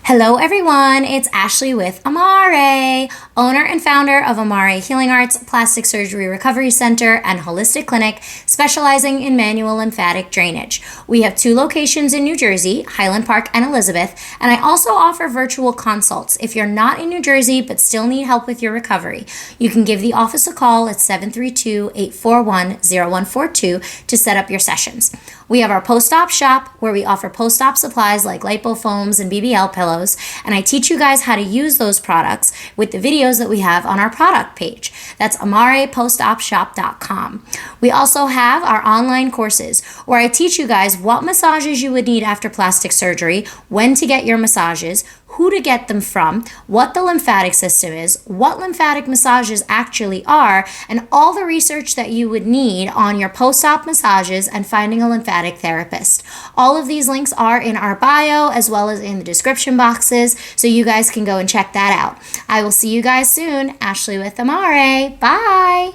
Hello, everyone. It's Ashley with Amare, owner and founder of Amare Healing Arts, Plastic Surgery Recovery Center, and Holistic Clinic, specializing in manual lymphatic drainage. We have 2 locations in New Jersey, Highland Park and Elizabeth, and I also offer virtual consults. If you're not in New Jersey but still need help with your recovery, you can give the office a call at 732-841-0142 to set up your sessions. We have our post-op shop where we offer post-op supplies like lipofoams and BBL pillows, and I teach you guys how to use those products with the videos that we have on our product page. That's amarepostopshop.com. We also have our online courses where I teach you guys what massages you would need after plastic surgery, when to get your massages, who to get them from, what the lymphatic system is, what lymphatic massages actually are, and all the research that you would need on your post-op massages and finding a lymphatic therapist. All of these links are in our bio as well as in the description boxes, so you guys can go and check that out. I will see you guys soon. Ashley with Amare. Bye.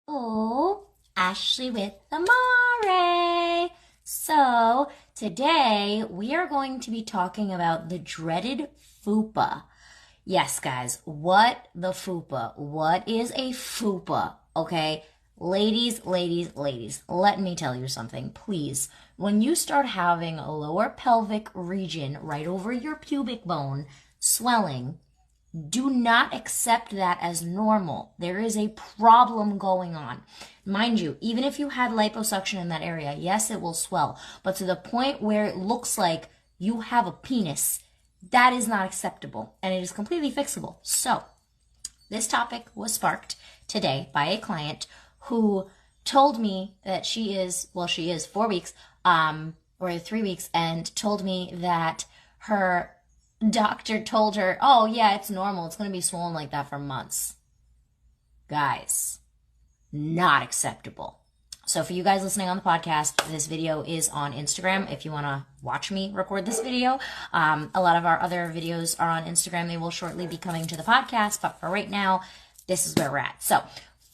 Oh, Ashley with Amare. So today we are going to be talking about the dreaded FUPA. Yes, guys, what the FUPA? What is a FUPA? Okay, ladies, let me tell you something, please. When you start having a lower pelvic region right over your pubic bone swelling, do not accept that as normal. There is a problem going on. Mind you, even if you had liposuction in that area, yes, it will swell. But to the point where it looks like you have a penis, that is not acceptable. And it is completely fixable. So, this topic was sparked today by a client who told me that she is 4 weeks, or 3 weeks, and told me that her doctor told her, oh yeah, it's normal. It's going to be swollen like that for months. Guys, not acceptable. So for you guys listening on the podcast, this video is on Instagram. If you want to watch me record this video, a lot of our other videos are on Instagram. They will shortly be coming to the podcast, but for right now, this is where we're at. So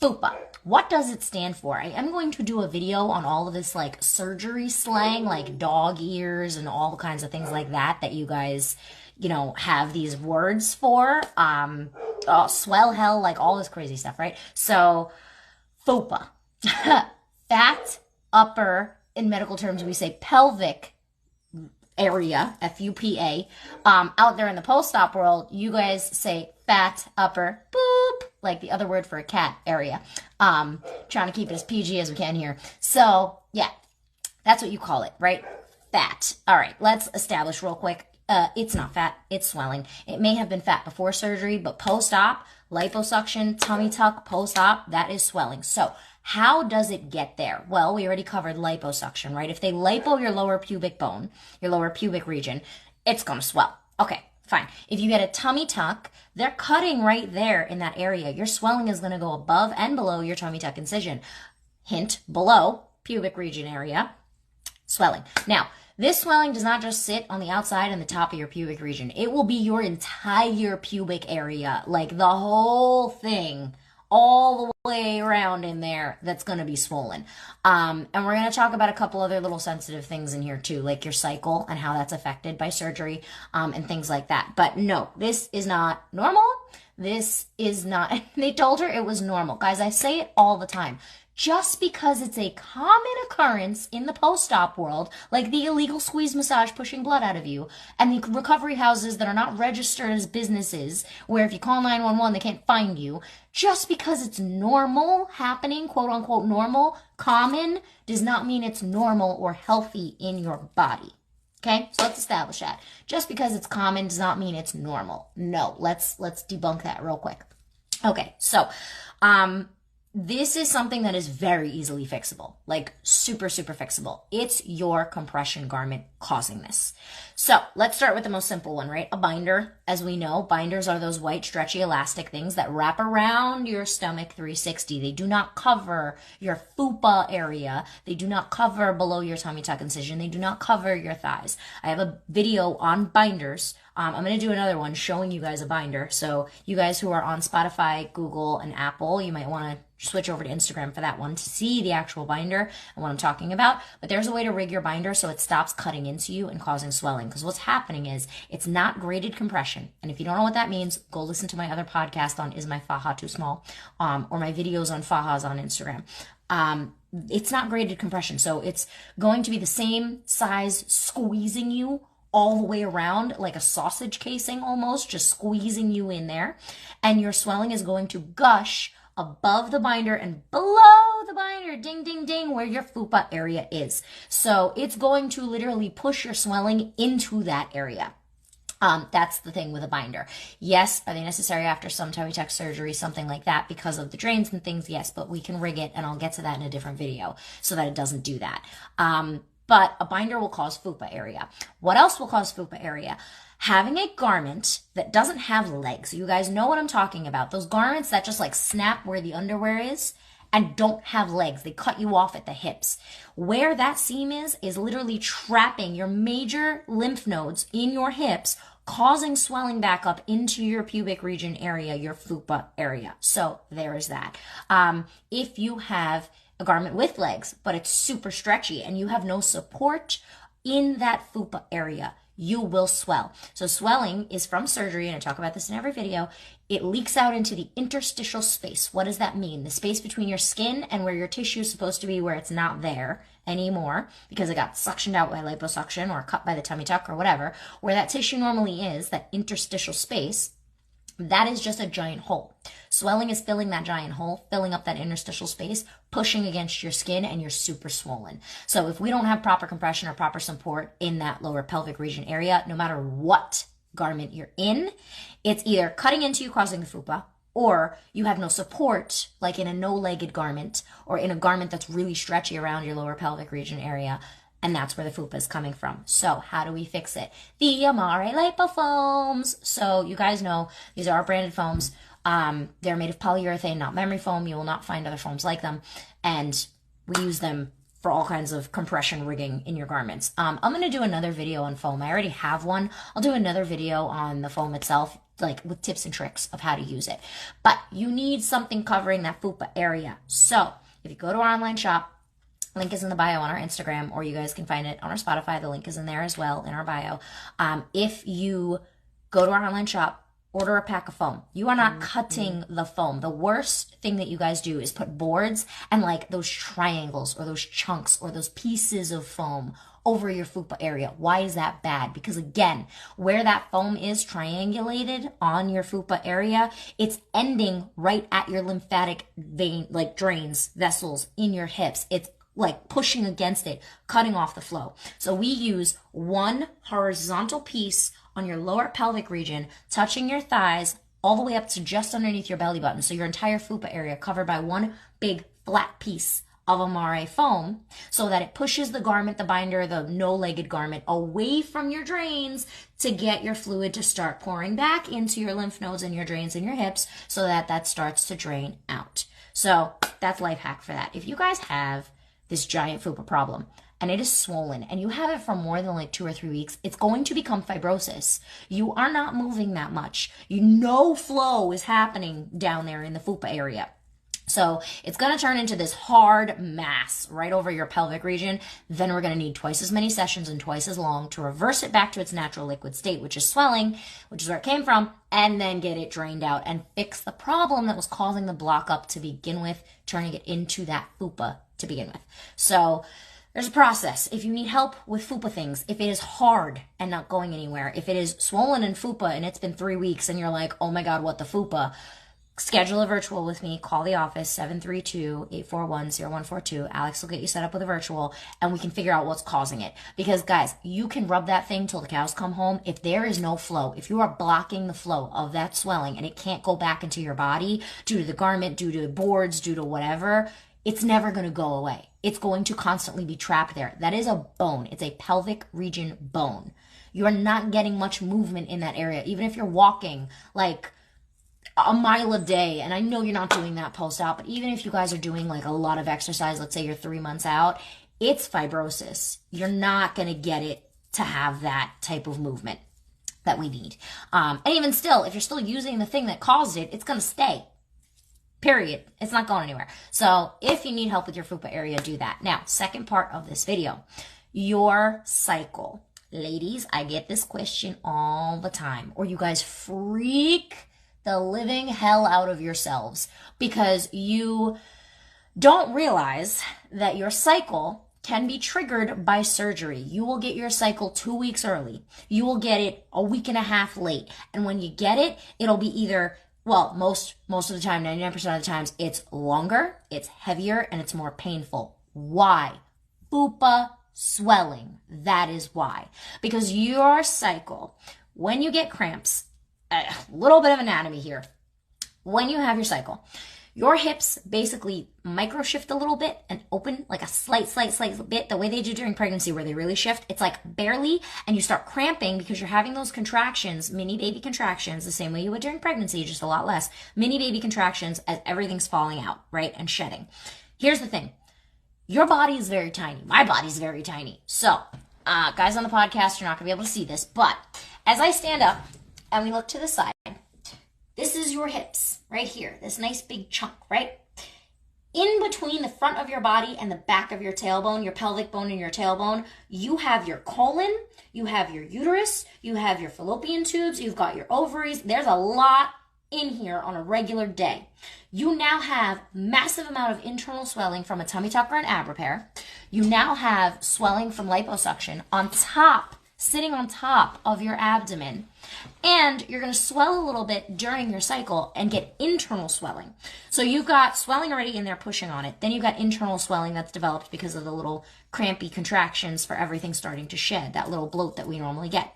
FUPA. What does it stand for? I am going to do a video on all of this like surgery slang, like dog ears and all kinds of things like that you guys, have these words for. Swell hell, like all this crazy stuff, right? So FUPA. Fat upper, in medical terms we say pelvic area, FUPA. Out there in the post-op world, you guys say fat upper, boop, like the other word for a cat, area. Trying to keep it as PG as we can here. So, yeah, that's what you call it, right? Fat. All right, let's establish real quick. It's not fat, it's swelling. It may have been fat before surgery, but post-op, liposuction, tummy tuck, post-op, that is swelling. So, how does it get there? Well, we already covered liposuction, right? If they lipo your lower pubic bone, your lower pubic region, it's going to swell. Okay, fine. If you get a tummy tuck, they're cutting right there in that area. Your swelling is going to go above and below your tummy tuck incision. Hint, below pubic region area, swelling. Now, this swelling does not just sit on the outside and the top of your pubic region. It will be your entire pubic area, like the whole thing, all the way around in there, that's going to be swollen. And we're going to talk about a couple other little sensitive things in here too, like your cycle and how that's affected by surgery, and things like that. But no, this is not normal. This is not, they told her it was normal. Guys, I say it all the time. Just because it's a common occurrence in the post-op world, like the illegal squeeze massage pushing blood out of you, and the recovery houses that are not registered as businesses, where if you call 911, they can't find you, just because it's normal happening, quote-unquote normal, common, does not mean it's normal or healthy in your body. Okay, so let's establish that. Just because it's common does not mean it's normal. No, let's debunk that real quick. Okay, so, this is something that is very easily fixable, like super fixable. It's your compression garment causing this. So let's start with the most simple one, right? A binder. As we know, binders are those white stretchy elastic things that wrap around your stomach 360. They do not cover your FUPA area. They do not cover below your tummy tuck incision. They do not cover your thighs. I have a video on binders. I'm going to do another one showing you guys a binder. So you guys who are on Spotify, Google, and Apple, you might want to switch over to Instagram for that one to see the actual binder and what I'm talking about. But there's a way to rig your binder so it stops cutting into you and causing swelling. Because what's happening is it's not graded compression. And if you don't know what that means, go listen to my other podcast on Is My Faja Too Small? Or my videos on fajas on Instagram. It's not graded compression. So it's going to be the same size squeezing you all the way around, like a sausage casing almost, just squeezing you in there. And your swelling is going to gush above the binder and below the binder, ding, ding, ding, where your FUPA area is. So it's going to literally push your swelling into that area. That's the thing with a binder. Yes, are they necessary after some tummy tuck surgery, something like that, because of the drains and things? Yes, but we can rig it, and I'll get to that in a different video so that it doesn't do that. But a binder will cause FUPA area. What else will cause FUPA area? Having a garment that doesn't have legs. You guys know what I'm talking about. Those garments that just like snap where the underwear is and don't have legs. They cut you off at the hips. Where that seam is literally trapping your major lymph nodes in your hips, causing swelling back up into your pubic region area, your FUPA area. So there is that. If you have a garment with legs, but it's super stretchy and you have no support in that FUPA area, you will swell. So swelling is from surgery, and I talk about this in every video. It leaks out into the interstitial space. What does that mean? The space between your skin and where your tissue is supposed to be, where it's not there anymore because it got suctioned out by liposuction or cut by the tummy tuck or whatever, where that tissue normally is, that interstitial space, that is just a giant hole. Swelling is filling that giant hole, filling up that interstitial space, pushing against your skin, and you're super swollen. So if we don't have proper compression or proper support in that lower pelvic region area, no matter what garment you're in, it's either cutting into you, causing the FUPA, or you have no support, like in a no-legged garment or in a garment that's really stretchy around your lower pelvic region area. And that's where the FUPA is coming from. So how do we fix it? The Amare Lipofoams. So you guys know these are our branded foams. They're made of polyurethane, not memory foam. You will not find other foams like them. And we use them for all kinds of compression rigging in your garments. I'm going to do another video on foam. I already have one. I'll do another video on the foam itself, like with tips and tricks of how to use it. But you need something covering that FUPA area. So if you go to our online shop, link is in the bio on our Instagram, or you guys can find it on our Spotify. The link is in there as well in our bio. If you go to our online shop, order a pack of foam. You are not cutting the foam. The worst thing that you guys do is put boards and like those triangles or those chunks or those pieces of foam over your FUPA area. Why is that bad? Because again, where that foam is triangulated on your FUPA area, it's ending right at your lymphatic vein, like drains, vessels in your hips. It's like pushing against it, cutting off the flow. So we use one horizontal piece on your lower pelvic region, touching your thighs all the way up to just underneath your belly button. So your entire FUPA area covered by one big flat piece of Amare foam, so that it pushes the garment, the binder, the no-legged garment away from your drains to get your fluid to start pouring back into your lymph nodes and your drains in your hips so that that starts to drain out. So that's life hack for that. If you guys have this giant FUPA problem and it is swollen and you have it for more than like 2 or 3 weeks, it's going to become fibrosis. You are not moving that much. No flow is happening down there in the FUPA area. So it's going to turn into this hard mass right over your pelvic region. Then we're going to need twice as many sessions and twice as long to reverse it back to its natural liquid state, which is swelling, which is where it came from, and then get it drained out and fix the problem that was causing the block up to begin with, turning it into that FUPA to begin with. So there's a process. If you need help with FUPA things, if it is hard and not going anywhere, if it is swollen in FUPA and it's been 3 weeks and you're like, oh my God, what the FUPA? Schedule a virtual with me. Call the office, 732-841-0142. Alex will get you set up with a virtual and we can figure out what's causing it. Because guys, you can rub that thing till the cows come home. If there is no flow, if you are blocking the flow of that swelling and it can't go back into your body due to the garment, due to boards, due to whatever, it's never going to go away. It's going to constantly be trapped there. That is a bone. It's a pelvic region bone. You are not getting much movement in that area. Even if you're walking like a mile a day, and I know you're not doing that post-op, but even if you guys are doing like a lot of exercise, let's say you're 3 months out, it's fibrosis. You're not going to get it to have that type of movement that we need. And even still, if you're still using the thing that caused it, it's going to stay. Period. It's not going anywhere. So if you need help with your FUPA area, do that. Now, second part of this video, your cycle. Ladies, I get this question all the time, or you guys freak the living hell out of yourselves because you don't realize that your cycle can be triggered by surgery. You will get your cycle 2 weeks early. You will get it a week and a half late. And when you get it, it'll be either, well, most of the time, 99% of the times, it's longer, it's heavier, and it's more painful. Why? FUPA swelling. That is why. Because your cycle, when you get cramps, a little bit of anatomy here. When you have your cycle, your hips basically micro shift a little bit and open like a slight bit, the way they do during pregnancy where they really shift. It's like barely, and you start cramping because you're having those contractions, mini baby contractions, the same way you would during pregnancy, just a lot less. Mini baby contractions as everything's falling out, right? And shedding. Here's the thing. Your body is very tiny. My body's very tiny. So, guys on the podcast, you're not going to be able to see this, but as I stand up and we look to the side, this is your hips right here, this nice big chunk, right? In between the front of your body and the back of your tailbone, your pelvic bone and your tailbone, you have your colon, you have your uterus, you have your fallopian tubes, you've got your ovaries. There's a lot in here on a regular day. You now have massive amount of internal swelling from a tummy tuck or an ab repair. You now have swelling from liposuction on top, sitting on top of your abdomen. And you're going to swell a little bit during your cycle and get internal swelling. So you've got swelling already in there pushing on it. Then you've got internal swelling that's developed because of the little crampy contractions for everything starting to shed, that little bloat that we normally get.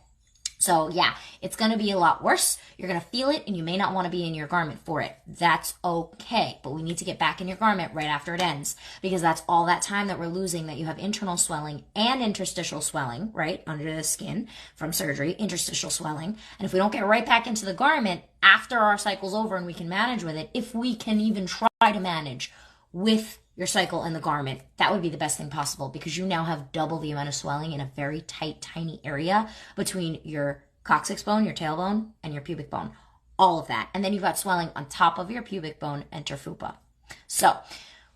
So yeah, it's going to be a lot worse. You're going to feel it and you may not want to be in your garment for it. That's okay. But we need to get back in your garment right after it ends because that's all that time that we're losing, that you have internal swelling and interstitial swelling, right? Under the skin from surgery, interstitial swelling. And if we don't get right back into the garment after our cycle's over and we can manage with it, if we can even try to manage with your cycle and the garment, that would be the best thing possible because you now have double the amount of swelling in a very tight, tiny area between your coccyx bone, your tailbone, and your pubic bone. All of that. And then you've got swelling on top of your pubic bone, enter FUPA. So,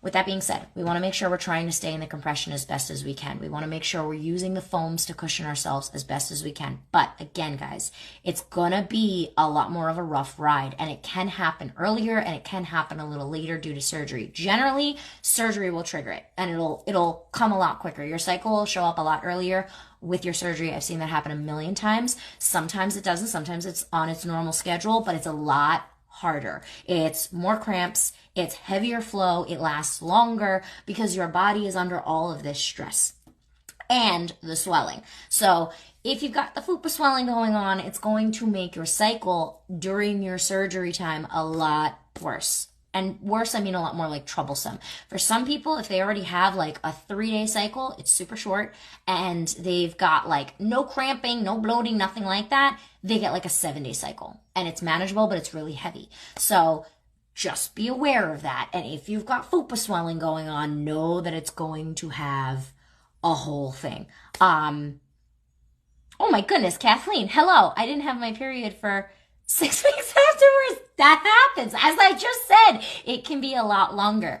with that being said, we want to make sure we're trying to stay in the compression as best as we can. We want to make sure we're using the foams to cushion ourselves as best as we can. But again, guys, it's going to be a lot more of a rough ride, and it can happen earlier and it can happen a little later due to surgery. Generally, surgery will trigger it and it'll come a lot quicker. Your cycle will show up a lot earlier with your surgery. I've seen that happen a million times. Sometimes it doesn't. Sometimes it's on its normal schedule, but it's a lot harder. It's more cramps, it's heavier flow, it lasts longer because your body is under all of this stress and the swelling. So if you've got the FUPA swelling going on, it's going to make your cycle during your surgery time a lot worse. And worse, I mean a lot more like troublesome. For some people, if they already have like a 3-day cycle, it's super short, and they've got like no cramping, no bloating, nothing like that, they get like a 7-day cycle. And it's manageable, but it's really heavy. So just be aware of that. And if you've got FUPA swelling going on, know that it's going to have a whole thing. Oh my goodness, Kathleen, hello. I didn't have my period for 6 weeks afterwards. That happens. As I just said, it can be a lot longer.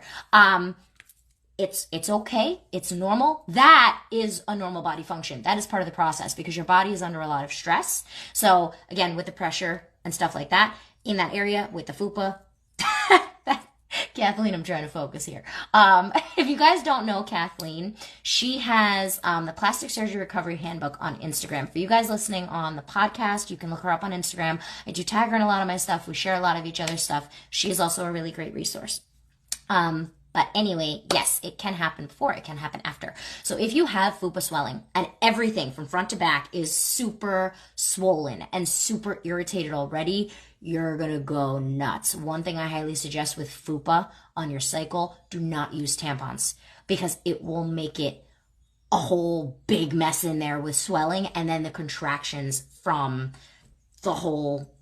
It's okay. It's normal. That is a normal body function. That is part of the process because your body is under a lot of stress. So again, with the pressure and stuff like that in that area with the FUPA, Kathleen, I'm trying to focus here. If you guys don't know Kathleen, she has the Plastic Surgery Recovery Handbook on Instagram. For you guys listening on the podcast, you can look her up on Instagram. I do tag her in a lot of my stuff. We share a lot of each other's stuff. She is also a really great resource. But anyway, yes, it can happen before, it can happen after. So if you have FUPA swelling and everything from front to back is super swollen and super irritated already, you're going to go nuts. One thing I highly suggest with FUPA on your cycle, do not use tampons because it will make it a whole big mess in there with swelling and then the contractions from the whole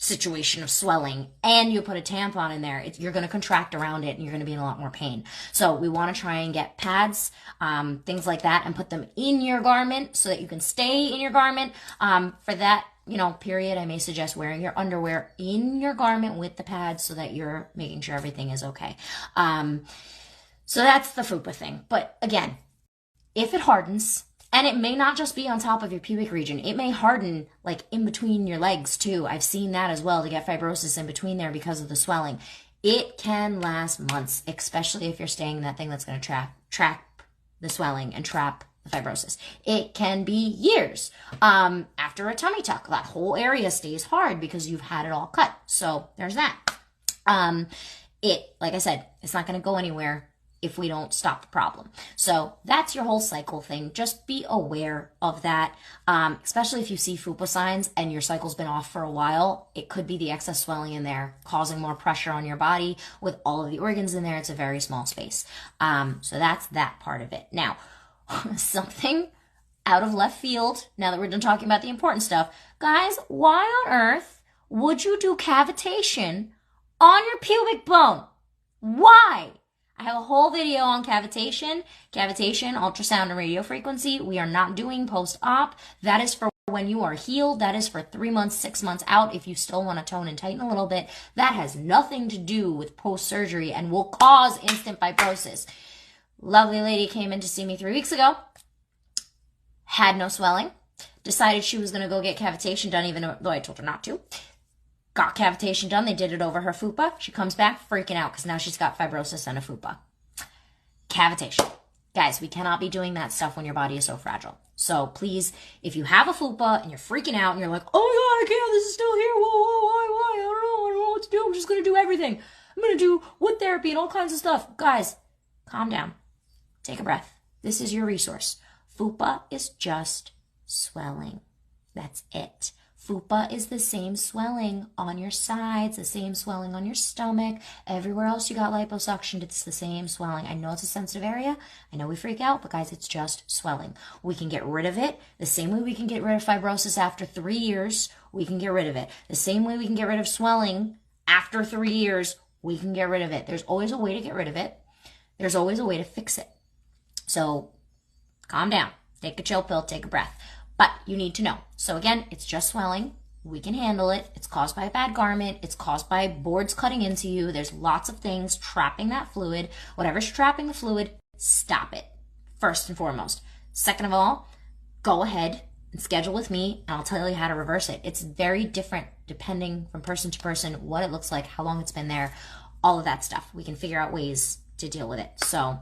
situation of swelling, and you put a tampon in there, you're going to contract around it and you're going to be in a lot more pain. So we want to try and get pads, things like that, and put them in your garment so that you can stay in your garment. For that, period, I may suggest wearing your underwear in your garment with the pads so that you're making sure everything is okay. So that's the FUPA thing. But again, if it hardens, and it may not just be on top of your pubic region, it may harden like in between your legs too. I've seen that as well, to get fibrosis in between there because of the swelling. It can last months, especially if you're staying in that thing that's going to trap the swelling and trap the fibrosis. It can be years. After a tummy tuck, that whole area stays hard because you've had it all cut. So there's that. Like I said, it's not going to go anywhere if we don't stop the problem. So that's your whole cycle thing. Just be aware of that, especially if you see FUPA signs and your cycle's been off for a while. It could be the excess swelling in there causing more pressure on your body. With all of the organs in there, it's a very small space. So that's that part of it. Now, something out of left field, now that we're done talking about the important stuff. Guys, why on earth would you do cavitation on your pubic bone? Why? I have a whole video on cavitation, ultrasound, and radio frequency. We are not doing post-op. That is for when you are healed. That is for 3 months, 6 months out if you still want to tone and tighten a little bit. That has nothing to do with post-surgery and will cause instant fibrosis. Lovely lady came in to see me 3 weeks ago, had no swelling, decided she was going to go get cavitation done even though I told her not to. Got cavitation done. They did it over her FUPA. She comes back freaking out because now she's got fibrosis and a FUPA. Cavitation. Guys, we cannot be doing that stuff when your body is so fragile. So please, if you have a FUPA and you're freaking out and you're like, oh my God, I can't, this is still here. Whoa, why? I don't know what to do. I'm just going to do everything. I'm going to do wood therapy and all kinds of stuff. Guys, calm down. Take a breath. This is your resource. FUPA is just swelling. That's it. FUPA is the same swelling on your sides, the same swelling on your stomach. Everywhere else you got liposuctioned, it's the same swelling. I know it's a sensitive area. I know we freak out, but guys, it's just swelling. We can get rid of it the same way we can get rid of fibrosis after 3 years. We can get rid of it. The same way we can get rid of swelling after 3 years, we can get rid of it. There's always a way to get rid of it. There's always a way to fix it. So calm down. Take a chill pill. Take a breath. But you need to know. So again, it's just swelling. We can handle it. It's caused by a bad garment. It's caused by boards cutting into you. There's lots of things trapping that fluid. Whatever's trapping the fluid, stop it. First and foremost. Second of all, go ahead and schedule with me and I'll tell you how to reverse it. It's very different depending from person to person, what it looks like, how long it's been there, all of that stuff. We can figure out ways to deal with it. So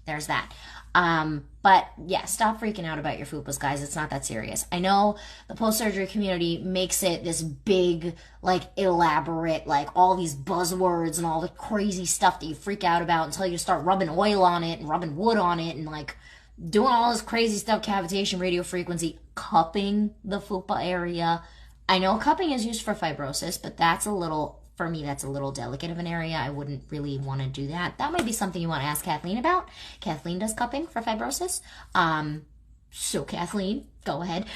there's that. But yeah, stop freaking out about your FUPAs, guys. It's not that serious. I know the post-surgery community makes it this big, like, elaborate, like, all these buzzwords and all the crazy stuff that you freak out about until you start rubbing oil on it and rubbing wood on it and, like, doing all this crazy stuff, cavitation, radio frequency, cupping the FUPA area. I know cupping is used for fibrosis, but that's a little... For me, that's a little delicate of an area. I wouldn't really want to do that. That might be something you want to ask Kathleen about. Kathleen does cupping for fibrosis. So Kathleen, go ahead.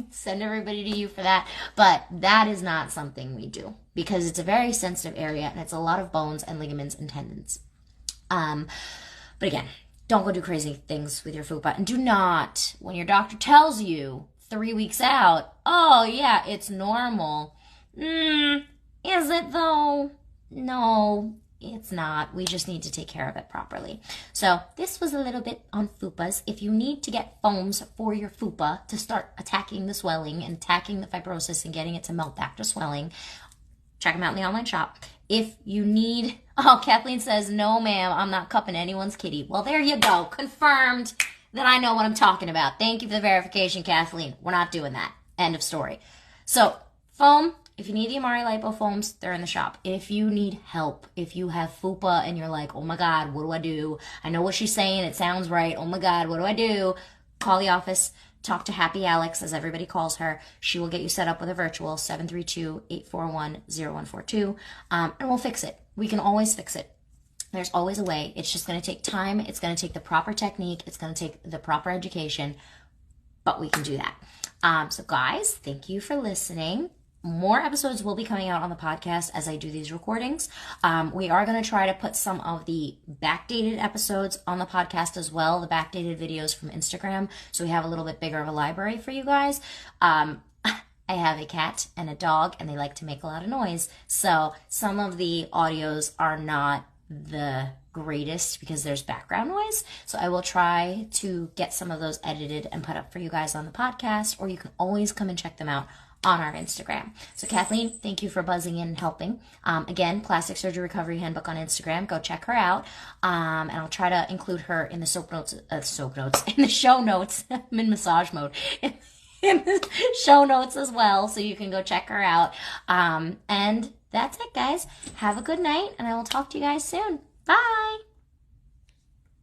Send everybody to you for that. But that is not something we do because it's a very sensitive area and it's a lot of bones and ligaments and tendons. But again, don't go do crazy things with your FUPA. And do not, when your doctor tells you 3 weeks out, oh yeah, it's normal. Is it though? No, it's not. We just need to take care of it properly. So this was a little bit on FUPAs. If you need to get foams for your FUPA to start attacking the swelling and attacking the fibrosis and getting it to melt back to swelling, check them out in the online shop. If you need, oh, Kathleen says, no ma'am, I'm not cupping anyone's kitty. Well, there you go. Confirmed that I know what I'm talking about. Thank you for the verification, Kathleen. We're not doing that. End of story. So foam. If you need the Amare Lipo foams, they're in the shop. If you need help, if you have FUPA and you're like, oh my God, what do I do? I know what she's saying. It sounds right. Oh my God, what do I do? Call the office. Talk to Happy Alex, as everybody calls her. She will get you set up with a virtual 732-841-0142, and we'll fix it. We can always fix it. There's always a way. It's just going to take time. It's going to take the proper technique. It's going to take the proper education, but we can do that. So guys, thank you for listening. More episodes will be coming out on the podcast as I do these recordings. We are going to try to put some of the backdated episodes on the podcast as well, the backdated videos from Instagram, so we have a little bit bigger of a library for you guys. I I have a cat and a dog, and they like to make a lot of noise. So some of the audios are not the greatest because there's background noise. So I will try to get some of those edited and put up for you guys on the podcast, or you can always come and check them out on our Instagram. So Kathleen, thank you for buzzing in and helping. Again, Plastic Surgery Recovery Handbook on Instagram. Go check her out. And I'll try to include her in the in the show notes. I'm in massage mode. In the show notes as well, so you can go check her out. And that's it, guys. Have a good night, and I will talk to you guys soon. Bye.